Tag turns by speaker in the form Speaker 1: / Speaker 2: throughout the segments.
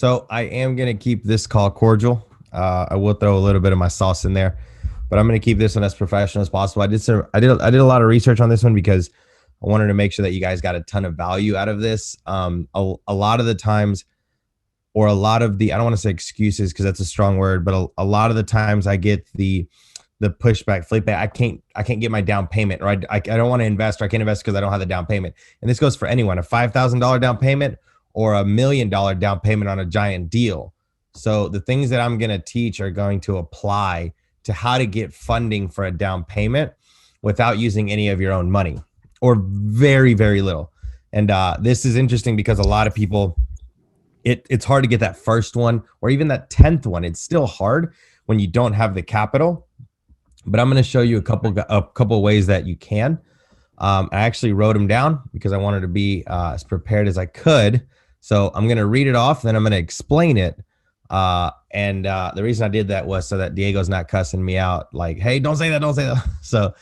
Speaker 1: So I am going to keep this call cordial. I will throw a little bit of my sauce in there, but I'm going to keep this one as professional as possible. I did a lot of research on this one because I wanted to make sure that you guys got a ton of value out of this. A lot of the times, or a lot of the, I don't want to say excuses because that's a strong word, but a lot of the times I get the pushback, Felipe, I can't get my down payment, or I don't want to invest, or I can't invest because I don't have the down payment. And this goes for anyone, a $5,000 down payment or $1 million down payment on a giant deal. So the things that I'm going to teach are going to apply to how to get funding for a down payment without using any of your own money, or very, very little. And this is interesting because a lot of people, it's hard to get that first one or even that 10th one. It's still hard when you don't have the capital. But I'm going to show you a couple of ways that you can. I actually wrote them down because I wanted to be as prepared as I could. So I'm going to read it off, then I'm going to explain it. The reason I did that was so that Diego's not cussing me out like, hey, don't say that, don't say that. So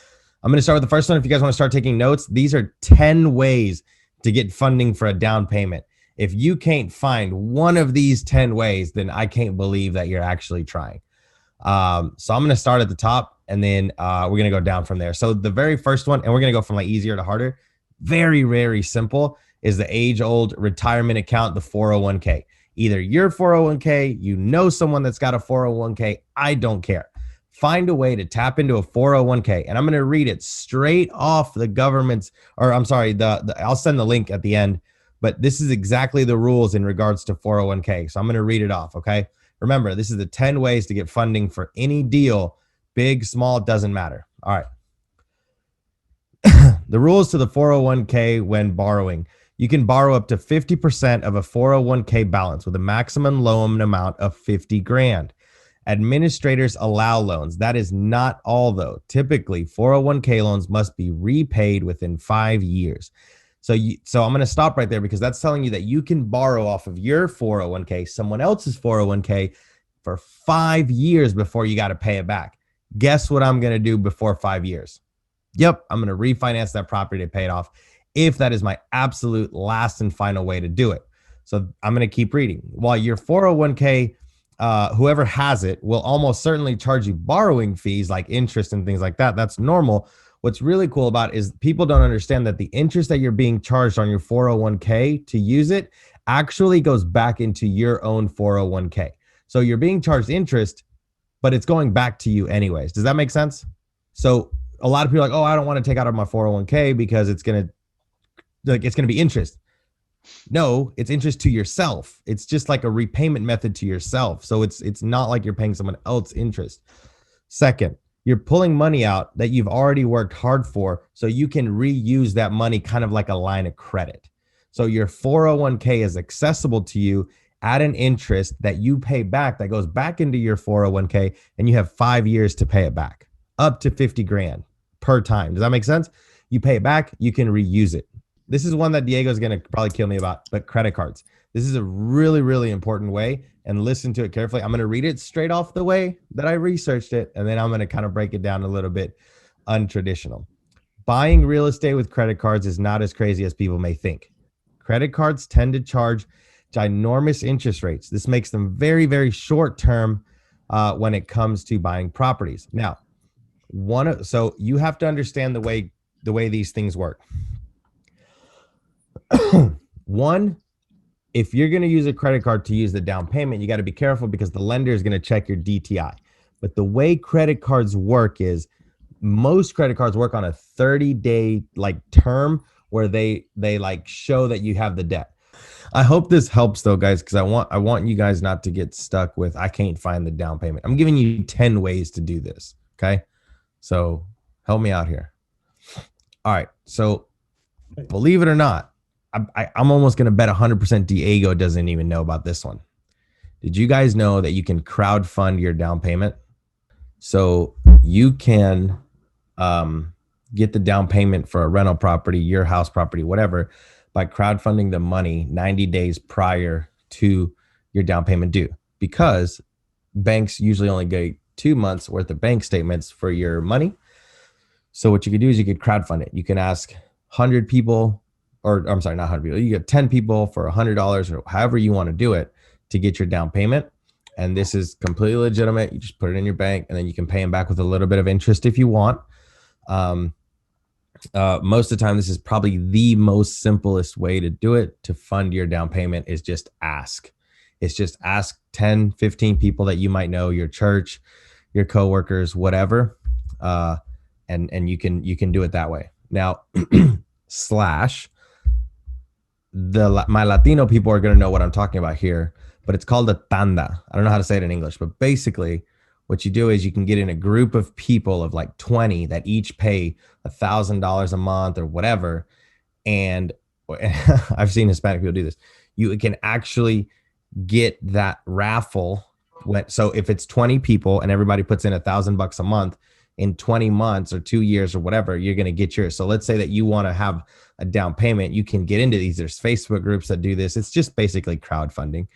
Speaker 1: I'm going to start with the first one. If you guys want to start taking notes, these are 10 ways to get funding for a down payment. If you can't find one of these 10 ways, then I can't believe that you're actually trying. So I'm going to start at the top, and then we're going to go down from there. So the very first one, and we're going to go from like easier to harder, very, very simple, is the age-old retirement account, the 401k. Either your 401k, you know someone that's got a 401k, I don't care. Find a way to tap into a 401k, and I'm going to read it straight off the government's, or I'm sorry, I'll send the link at the end, but this is exactly the rules in regards to 401k. So I'm going to read it off, okay? Remember, this is the 10 ways to get funding for any deal, big, small, doesn't matter. All right. The rules to the 401k when borrowing. You can borrow up to 50% of a 401k balance with a maximum loan amount of 50 grand. Administrators allow loans. That is not all though. Typically, 401k loans must be repaid within 5 years. So I'm going to stop right there because that's telling you that you can borrow off of your 401k, someone else's 401k for 5 years before you got to pay it back. Guess what I'm going to do before 5 years? Yep, I'm going to refinance that property to pay it off if that is my absolute last and final way to do it. So I'm going to keep reading. While your 401k, whoever has it, will almost certainly charge you borrowing fees like interest and things like that. That's normal. What's really cool about it is people don't understand that the interest that you're being charged on your 401k to use it actually goes back into your own 401k. So you're being charged interest, but it's going back to you anyways. Does that make sense? So a lot of people are like, oh, I don't want to take out of my 401k because it's going to be interest. No, it's interest to yourself. It's just like a repayment method to yourself. So it's not like you're paying someone else interest. Second, you're pulling money out that you've already worked hard for, so you can reuse that money kind of like a line of credit. So your 401k is accessible to you at an interest that you pay back that goes back into your 401k, and you have 5 years to pay it back, up to 50 grand per time. Does that make sense? You pay it back, you can reuse it. This is one that Diego's going to probably kill me about, but credit cards. This is a really, really important way, and listen to it carefully. I'm going to read it straight off the way that I researched it, and then I'm going to kind of break it down a little bit untraditional. Buying real estate with credit cards is not as crazy as people may think. Credit cards tend to charge ginormous interest rates. This makes them very, very short term when it comes to buying properties. Now, so you have to understand the way these things work. One, if you're going to use a credit card to use the down payment, you got to be careful because the lender is going to check your DTI. But the way credit cards work is most credit cards work on a 30-day term where they show that you have the debt. I hope this helps though, guys, because I want you guys not to get stuck with, I can't find the down payment. I'm giving you 10 ways to do this. Okay. So help me out here. All right. So believe it or not, I'm almost going to bet 100% Diego doesn't even know about this one. Did you guys know that you can crowdfund your down payment? So you can get the down payment for a rental property, your house property, whatever, by crowdfunding the money 90 days prior to your down payment due, because banks usually only get 2 months worth of bank statements for your money. So what you could do is you could crowdfund it. You can ask 100 people, or I'm sorry, not 100 people. You get 10 people for $100 or however you want to do it to get your down payment. And this is completely legitimate. You just put it in your bank and then you can pay them back with a little bit of interest if you want. Most of the time, this is probably the most simplest way to do it to fund your down payment is just ask. It's just ask 10, 15 people that you might know, your church, your coworkers, whatever. And you can do it that way. Now, slash my Latino people are going to know what I'm talking about here, but it's called a tanda. I don't know how to say it in English, but basically what you do is you can get in a group of people of like 20 that each pay $1,000 a month or whatever. And I've seen Hispanic people do this. You can actually get that raffle. So if it's 20 people and everybody puts in $1,000 a month, in 20 months or 2 years or whatever, you're going to get yours. So let's say that you want to have a down payment. You can get into these. There's Facebook groups that do this. It's just basically crowdfunding,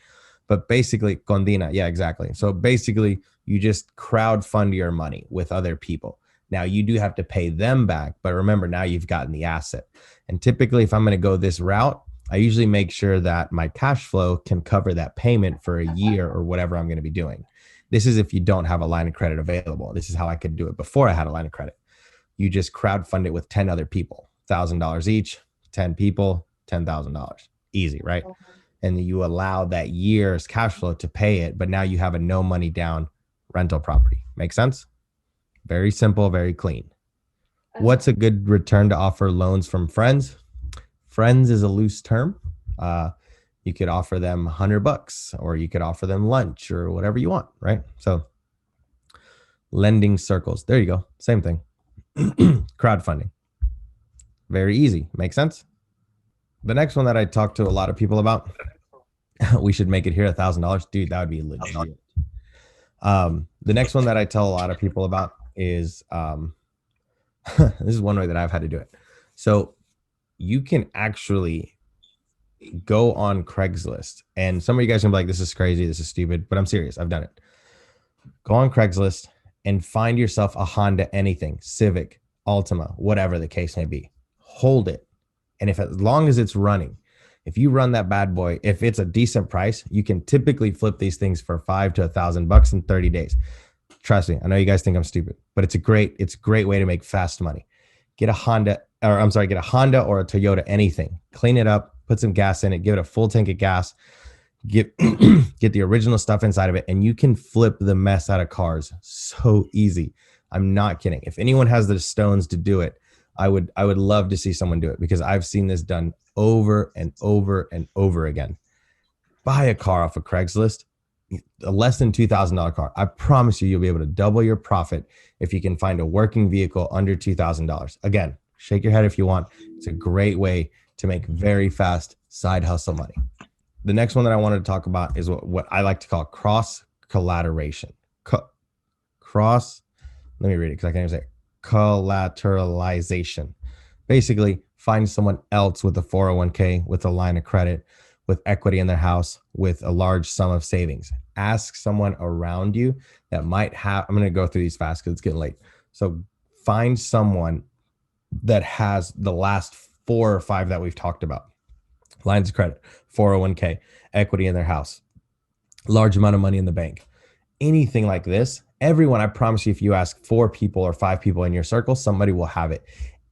Speaker 1: but basically Condina. Yeah, exactly. So basically you just crowdfund your money with other people. Now you do have to pay them back, but remember now you've gotten the asset. And typically if I'm going to go this route, I usually make sure that my cash flow can cover that payment for a year or whatever I'm going to be doing. This is if you don't have a line of credit available. This is how I could do it before I had a line of credit. You just crowdfund it with 10 other people, $1,000 each, 10 people, $10,000. Easy, right? And then you allow that year's cash flow to pay it, but now you have a no money down rental property. Make sense? Very simple, very clean. What's a good return to offer loans from friends? Friends is a loose term. You could offer them $100 or you could offer them lunch or whatever you want, right? So lending circles, there you go. Same thing. Crowdfunding. Very easy. Make sense? The next one that I talk to a lot of people about, we should make it here $1,000. Dude, that would be legit. The next one that I tell a lot of people about is, this is one way that I've had to do it. So you can actually go on Craigslist, and some of you guys can be like, this is crazy, this is stupid, but I'm serious. I've done it. Go on Craigslist and find yourself a Honda anything, Civic, Altima, whatever the case may be. Hold it. And if as long as it's running, if you run that bad boy, if it's a decent price, you can typically flip these things for $5 to $1,000 in 30 days. Trust me, I know you guys think I'm stupid, but it's a great way to make fast money. Get a Honda or a Toyota, anything, clean it up, put some gas in it, give it a full tank of gas, get the original stuff inside of it, and you can flip the mess out of cars so easy. I'm not kidding. If anyone has the stones to do it, I would love to see someone do it, because I've seen this done over and over and over again. Buy a car off of Craigslist, a less than $2,000 car. I promise you'll be able to double your profit if you can find a working vehicle under $2,000. Again, shake your head if you want. It's a great way to make very fast side hustle money. The next one that I wanted to talk about is what I like to call cross collateration. Let me read it because I can't even say it. Collateralization. Basically, find someone else with a 401k, with a line of credit, with equity in their house, with a large sum of savings. Ask someone around you that might have, I'm going to go through these fast because it's getting late. So find someone that has the last 4 or 5 that we've talked about. Lines of credit, 401k, equity in their house, large amount of money in the bank. Anything like this, everyone, I promise you, if you ask 4 people or 5 people in your circle, somebody will have it.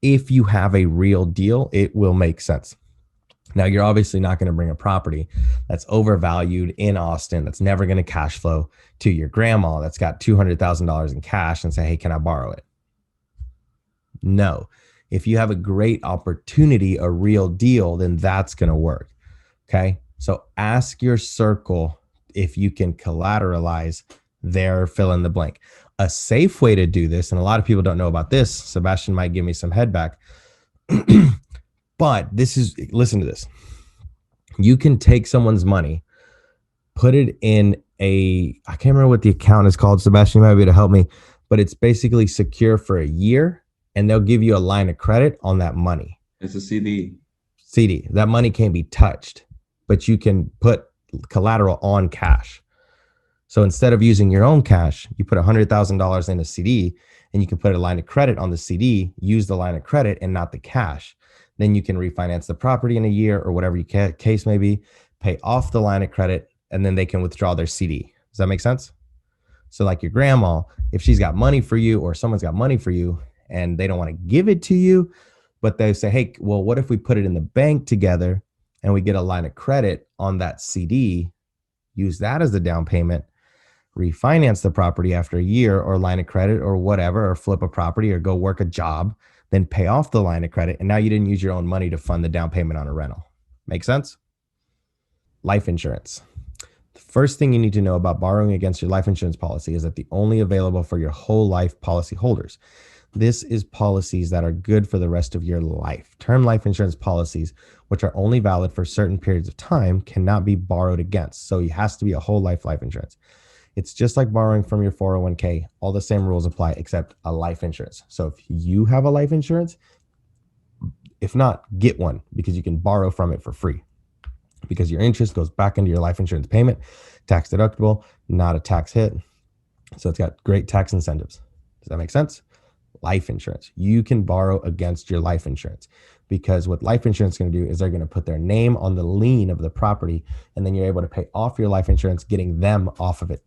Speaker 1: If you have a real deal, it will make sense. Now, you're obviously not going to bring a property that's overvalued in Austin, that's never going to cash flow, to your grandma that's got $200,000 in cash and say, hey, can I borrow it? No. If you have a great opportunity, a real deal, then that's going to work. Okay. So ask your circle if you can collateralize their fill in the blank. A safe way to do this, and a lot of people don't know about this, Sebastian might give me some head back, but listen to this. You can take someone's money, put it in I can't remember what the account is called. Sebastian might be able to help me, but it's basically secure for a year, and they'll give you a line of credit on that money.
Speaker 2: It's a CD.
Speaker 1: That money can't be touched, but you can put collateral on cash. So instead of using your own cash, you put $100,000 in a CD, and you can put a line of credit on the CD, use the line of credit and not the cash. Then you can refinance the property in a year or whatever your case may be, pay off the line of credit and then they can withdraw their CD. Does that make sense? So like your grandma, if she's got money for you or someone's got money for you and they don't want to give it to you, but they say, hey, well, what if we put it in the bank together and we get a line of credit on that CD, use that as the down payment, refinance the property after a year or line of credit or whatever, or flip a property or go work a job, then pay off the line of credit. And now you didn't use your own money to fund the down payment on a rental. Make sense? Life insurance. The first thing you need to know about borrowing against your life insurance policy is that the only available for your whole life policy holders. This is policies that are good for the rest of your life. Term life insurance policies, which are only valid for certain periods of time, cannot be borrowed against. So it has to be a whole life insurance. It's just like borrowing from your 401k. All the same rules apply except a life insurance. So if you have a life insurance, if not, get one because you can borrow from it for free because your interest goes back into your life insurance payment, tax deductible, not a tax hit. So it's got great tax incentives. Does that make sense? Life insurance. You can borrow against your life insurance because what life insurance is going to do is they're going to put their name on the lien of the property and then you're able to pay off your life insurance, getting them off of it.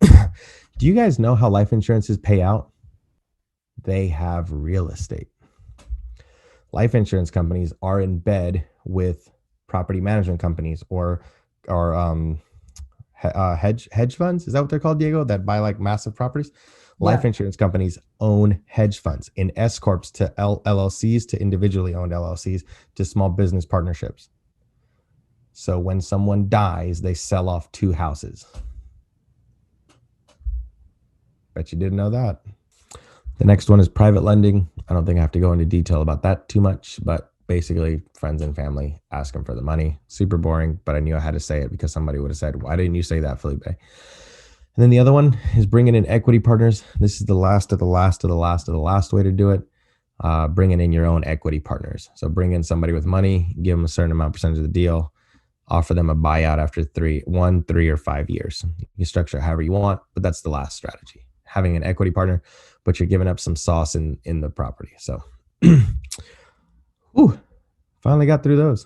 Speaker 1: Do you guys know how life insurances pay out? They have real estate. Life insurance companies are in bed with property management companies or hedge funds. Is that what they're called, Diego? That buy like massive properties? Life insurance companies own hedge funds in S corps to LLCs to individually owned LLCs to small business partnerships. So when someone dies, they sell off 2 houses. Bet you didn't know that. The next one is private lending. I don't think I have to go into detail about that too much, but basically friends and family ask them for the money. Super boring, but I knew I had to say it because somebody would have said, why didn't you say that, Felipe? And then the other one is bringing in equity partners. This is the last of the last of the last of the last way to do it. Bringing in your own equity partners. So bring in somebody with money, give them a certain amount percentage of the deal, offer them a buyout after 1, 3, or 5 years. You can structure it however you want, but that's the last strategy. Having an equity partner, but you're giving up some sauce in the property. So, finally got through those.